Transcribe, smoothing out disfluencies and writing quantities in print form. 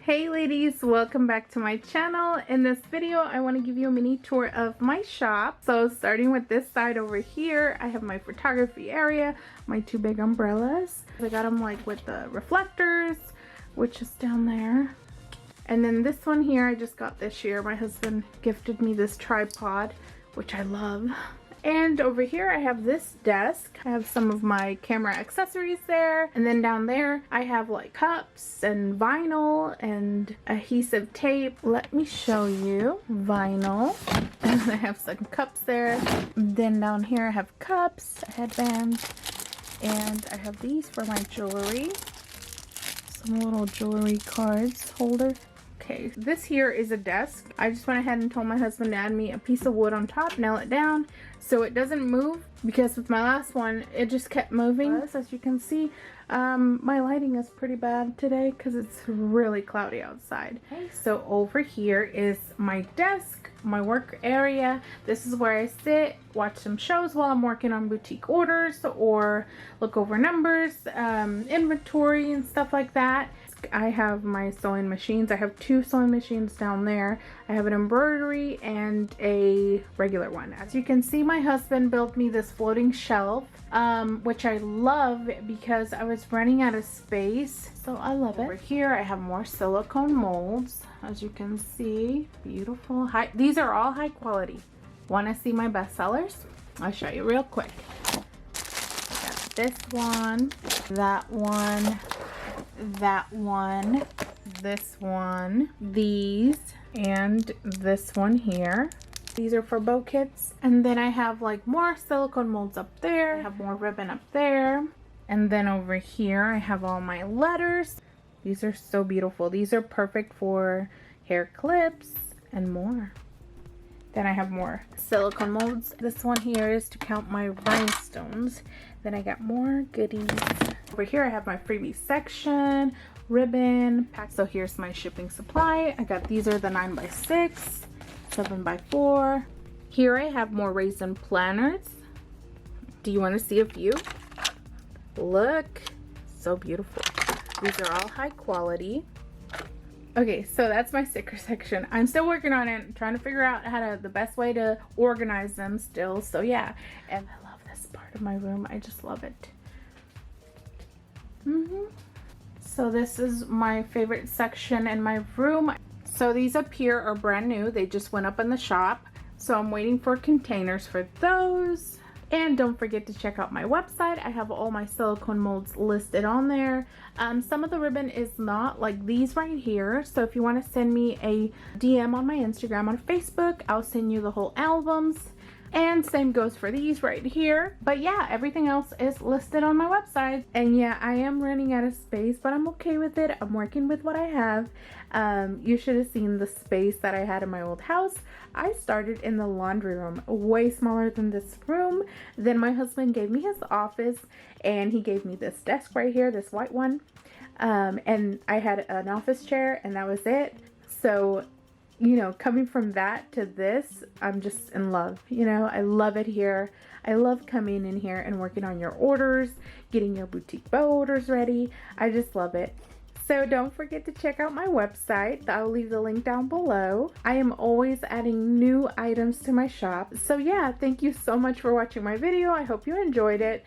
Hey ladies, welcome back to my channel. In this video I want to give you a mini tour of my shop. So starting with this side over here, I have my photography area, my two big umbrellas. I got them like with the reflectors, which is down there. And then this one here I just got this year. My husband gifted me this tripod, which I love. And over here I have this desk. I have some of my camera accessories there. And then down there I have like cups and vinyl and adhesive tape. Let me show you. Vinyl. And I have some cups there. Then down here I have cups, headbands, and I have these for my jewelry. Some little jewelry cards holder. Okay, this here is a desk. I just went ahead and told my husband to add me a piece of wood on top, nail it down so it doesn't move, because with my last one it just kept moving. As you can see, my lighting is pretty bad today because it's really cloudy outside. Okay, so over here is my desk, my work area. This is where I sit, watch some shows while I'm working on boutique orders or look over numbers, inventory and stuff like that. I have my sewing machines. I have two sewing machines down there. I have an embroidery and a regular one. As you can see, my husband built me this floating shelf, which I love because I was running out of space. So I love it. Over here, I have more silicone molds. As you can see, beautiful. These are all high quality. Want to see my best sellers? I'll show you real quick. I got this one, that one, that one, this one, these, and this one here. These are for bow kits. And then I have like more silicone molds up there. I have more ribbon up there. And then over here I have all my letters. These are so beautiful. These are perfect for hair clips and more. Then I have more silicone molds. This one here is to count my rhinestones. Then I got more goodies. Over here I have my freebie section, ribbon, pack. So here's my shipping supply. I got, these are the 9x6, 7x4. Here I have more raisin planners. Do you want to see a few? Look, so beautiful. These are all high quality. Okay, so that's my sticker section. I'm still working on it, trying to figure out the best way to organize them still. So yeah, and I love this part of my room. I just love it. So this is my favorite section in my room. So these up here are brand new. They just went up in the shop. So I'm waiting for containers for those. And don't forget to check out my website. I have all my silicone molds listed on there. Some of the ribbon is not, like these right here. So if you want to send me a DM on my Instagram, on Facebook, I'll send you the whole albums. And same goes for these right here. But yeah, everything else is listed on my website. And yeah, I am running out of space, but I'm okay with it. I'm working with what I have. You should have seen the space that I had in my old house. I started in the laundry room, way smaller than this room. Then my husband gave me his office, and he gave me this desk right here, this white one. And I had an office chair, and that was it. So, you know, coming from that to this, I'm just in love. You know, I love it here. I love coming in here and working on your orders, getting your boutique bow orders ready. I just love it. So don't forget to check out my website. I'll leave the link down below. I am always adding new items to my shop. So yeah, thank you so much for watching my video. I hope you enjoyed it.